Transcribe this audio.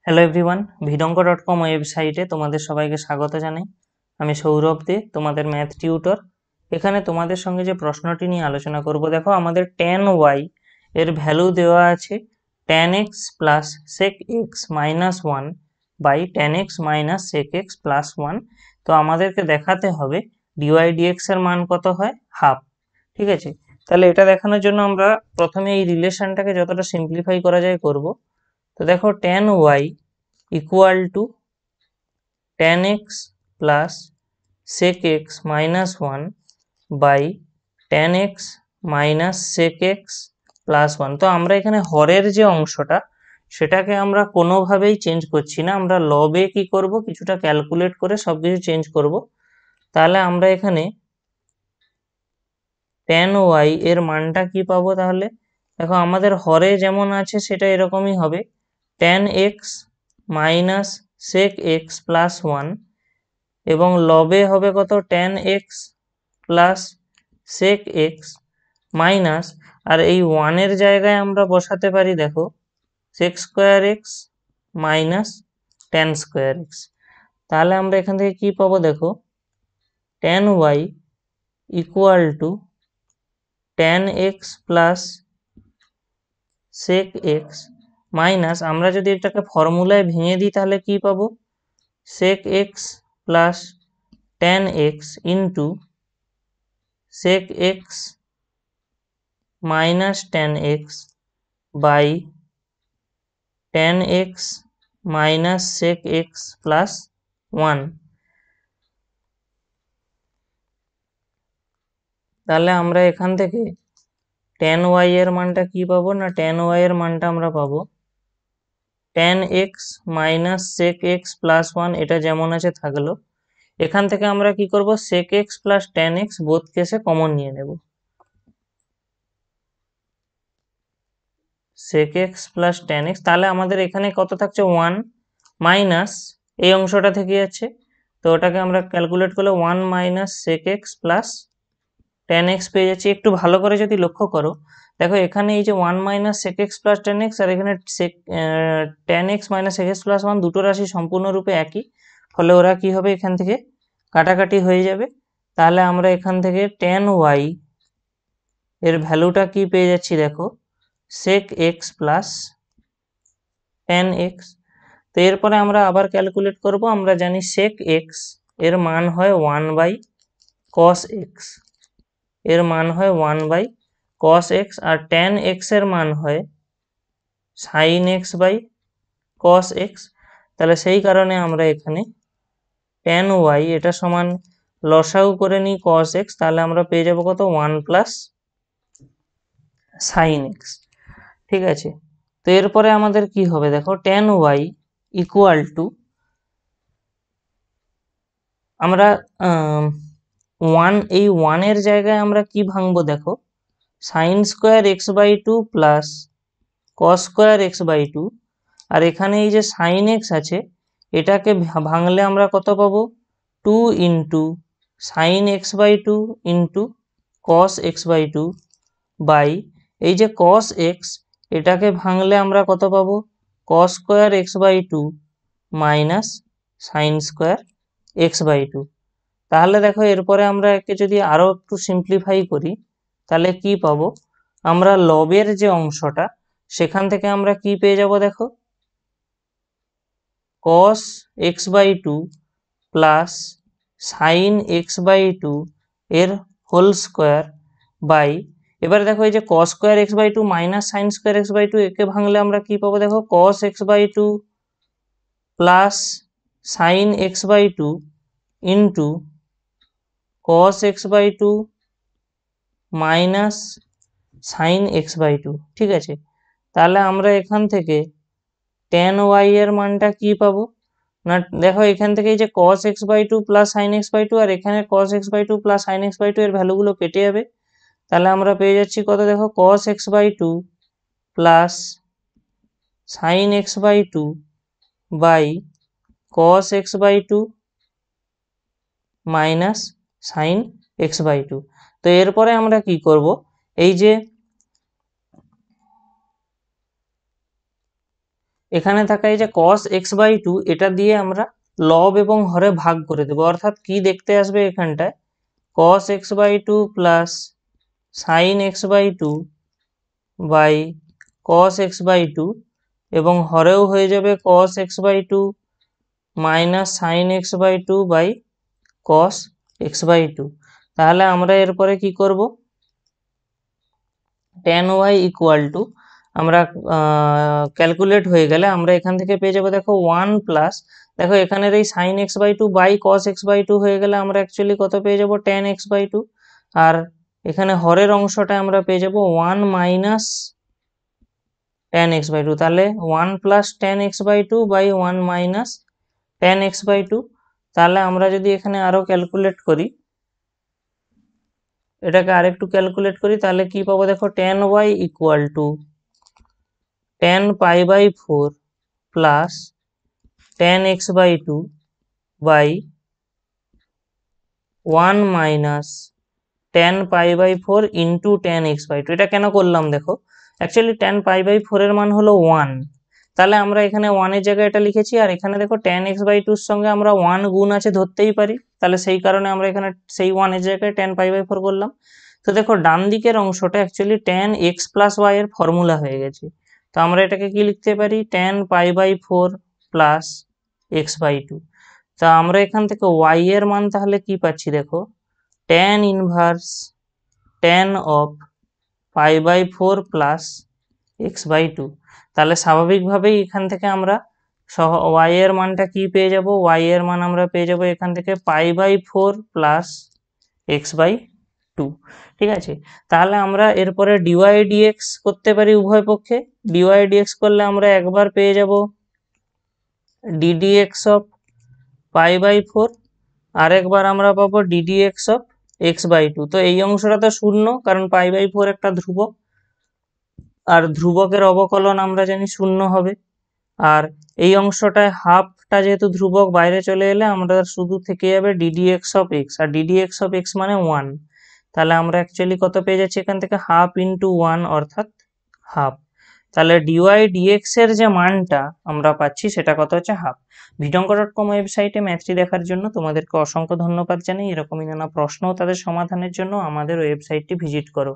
Hello everyone, vidonko.com ওয়েবসাইটে তোমাদের সবাইকে স্বাগত জানাই। আমি সৌরভ দে, তোমাদের ম্যাথ টিউটর। এখানে তোমাদের সঙ্গে যে প্রশ্নটি নিয়ে আলোচনা করব, দেখো আমাদের tan y এর ভ্যালু দেওয়া আছে tan x plus sec x minus 1 by tan x minus sec x plus 1। তো আমাদেরকে দেখাতে হবে dy dx এর মান কত হয়, হাফ। ঠিক আছে, তাহলে এটা দেখানোর জন্য আমরা প্রথমে এই রিলেশনটাকে যতটা সিম্পলিফাই করা যায় করব। তো দেখো tan y equal to tan x plus sec x minus 1 by tan x minus sec x plus 1। তো আমরা এখানে হরের যে অংশটা সেটাকে আমরা কোনোভাবেই চেঞ্জ করছি না, আমরা লবে কি করব, কিছুটা ক্যালকুলেট করে সবকিছু চেঞ্জ করব। তাহলে আমরা এখানে tan y এর মানটা কি পাবো, তাহলে দেখো আমাদের হরে যেমন আছে সেটা এরকমই হবে tan x minus sec x plus 1 এবং লবে হবে কত tan x plus sec x minus, আর এই 1 এর জায়গায় আমরা বসাতে পারি দেখো sec square x minus tan square x। তাহলে আমরা এখান থেকে কি পাবো, দেখো tan y equal to tan x plus sec x minus, আমরা যদি এটাকে ফর্মুলায় ভেঙে দিই তাহলে কি পাবো, sec x plus tan x into sec x minus tan x by tan x minus sec x plus 1। তাহলে আমরা এখান থেকে tan y এর মানটা কি পাবো না, tan y এর মানটা আমরা পাবো tan x minus sec x plus 1, এটা যেমন আছে থাকলো। এখান থেকে আমরা কি করব, sec x plus tan x both কেসে কমন নিয়ে নেব, sec x plus tan x। তাহলে আমাদের এখানে কত থাকছে, 1 মাইনাস এই অংশটা থেকে যাচ্ছে, তো ওটাকে আমরা ক্যালকুলেট করলে 1 minus sec x plus tan x পেয়ে যাচ্ছি। একটু ভালো করে যদি লক্ষ্য করো, দেখো এখানে এই যে 1 minus sec x plus tan x আর এখানে tan x minus sec x plus 1, দুটো রাশি সম্পূর্ণরূপে একই, ফলে ওরা কি হবে, এখান থেকে কাটাকাটি হয়ে যাবে। তাহলে আমরা এখান থেকে tan y এর ভ্যালুটা কি পেয়ে যাচ্ছি, দেখো sec x plus tan x। তো এরপরে আমরা আবার ক্যালকুলেট করব, আমরা জানি sec x এর মান হয় 1 বাই cos x, এর মান হয় 1 বাই cos x, আর tan x এর মান হয় sin x by cos x। তাহলে সেই কারণে আমরা এখানে tan y এটা সমান লসাগু করে নিই cos x, তাহলে আমরা পেয়ে যাবো কত, 1 প্লাস sin x। ঠিক আছে, তো এরপরে আমাদের কি হবে, দেখো tan y ইকুয়াল টু, আমরা 1 এই 1 এর জায়গায় আমরা কি ভাঙবো, দেখো sin square x by 2 plus cos square x by 2, আর এখানে এই যে sin x আছে এটাকে ভাঙলে আমরা কত পাবো, 2 into sin x by 2 into cos x by 2 by এই যে cos x এটাকে ভাঙলে আমরা কত পাবো, cos square x by 2 minus sin square x by 2। তাহলে দেখো এরপরে আমরা একে যদি আরো একটু সিম্পলিফাই করি তাহলে কি পাবো, আমরা লবের যে অংশটা সেখান থেকে আমরা কি পেয়ে যাব, দেখো cos x by 2 plus sin x by 2 এর হোল স্কোয়ার বাই, এবারে দেখো এই যে cos square x by 2 minus sin square x by 2 একে ভাঙলে আমরা কি পাবো, দেখো cos x by 2 plus sin x by 2 into cos x by 2 minus sin x by 2। ঠিক আছে, তাহলে আমরা এখান থেকে tan y এর মানটা কি পাবো না, দেখো এখান থেকে এই যে cos x by 2 plus sin x by 2 আর এখানে cos x by 2 plus sin x by 2 এর ভ্যালুগুলো কেটে যাবে। তাহলে আমরা পেয়ে যাচ্ছি কত, দেখো cos x by 2 plus sin x by 2 by cos x by 2 minus sin x by 2। তো এরপরে আমরা কি করব, এই যে এখানে থাকা এই যে cos x/2 এটা দিয়ে আমরা লব এবং হরে ভাগ করে দেবো, অর্থাৎ কি দেখতে আসবে এখানটায় cos x/2 plus sin x/2 by cos x/2 এবং হরেও হয়ে যাবে cos x/2 minus sin x/2 by cos x/2। তাহলে আমরা এরপরে কি করব, tan y ইকুয়াল টু আমরা ক্যালকুলেট হয়ে গেলে আমরা এখান থেকে পেয়ে যাবো দেখো 1 প্লাস, দেখো এখানের এই sin x/2 by cos x/2 হয়ে গেলে আমরা অ্যাকচুয়ালি কত পেয়ে যাবো tan x/2, আর এখানে হরের অংশটা আমরা পেয়ে যাবো 1 মাইনাস tan x/2, তাহলে 1 plus tan x/2 by 1 minus tan x/2। তাহলে আমরা যদি এখানে আরো ক্যালকুলেট করি, এটাকে আরেকটু ক্যালকুলেট করি, তাহলে কি পাবো দেখো tan y equal to tan π/4 plus tan x/2 by 1 minus tan π/4 into tan x/2। এটা কেন করলাম দেখো, অ্যাকচুয়ালি tan π/4 এর মান হলো 1, তাহলে আমরা এখানে 1 এর জায়গায় এটা লিখেছি, আর এখানে দেখো tan x/2 এর সঙ্গে আমরা 1 গুণ আছে ধরতেই পারি, তাহলে সেই কারণে আমরা এখানে সেই 1 এর জায়গায় tan π/4 করলাম। তো দেখো ডান দিকের অংশটা actually tan x plus y এর ফর্মুলা হয়ে গেছে, তো আমরা এটাকে কি লিখতে পারি tan π/4 প্লাস x/2। তা আমরা এখান থেকে y এর মান তাহলে কি পাচ্ছি দেখো tan inverse tan of π/4 plus x/2। তাহলে স্বাভাবিকভাবেই এখান থেকে আমরা y এর মানটা কি পেয়ে যাব, y এর মান আমরা পেয়ে যাব এখান থেকে π/4 প্লাস x/2। ঠিক আছে, তাহলে আমরা এরপরে dy dx করতে পারি উভয় পক্ষে। dy dx করলে আমরা একবার পেয়ে যাব ddx অফ π/4, আরেকবার আমরা পাবো ddx অফ x/2। তো এই অংশটা তো শূন্য, কারণ π/4 একটা ধ্রুবক, আর ধ্রুবকের অবকলন আমরা জানি শূন্য হবে। আর এই অংশটায় হাফটা যেহেতু ধ্রুবক বাইরে চলে এলে আমরা শুধু থেকে যাবে ddx অফ x, আর ddx অফ x মানে 1, তাহলে আমরা অ্যাকচুয়ালি কত পেয়ে যাচ্ছি এখান থেকে হাফ ইন্টু 1 অর্থাৎ হাফ। তাহলে dy dx এর যে মানটা আমরা পাচ্ছি সেটা কত হচ্ছে হাফ। vitonko.com ওয়েবসাইটে ম্যাথটি দেখার জন্য তোমাদেরকে অসংখ্য ধন্যবাদ জানাই। এরকমই নানা প্রশ্ন ও তাদের সমাধানের জন্য আমাদের ওয়েবসাইটটি ভিজিট করো।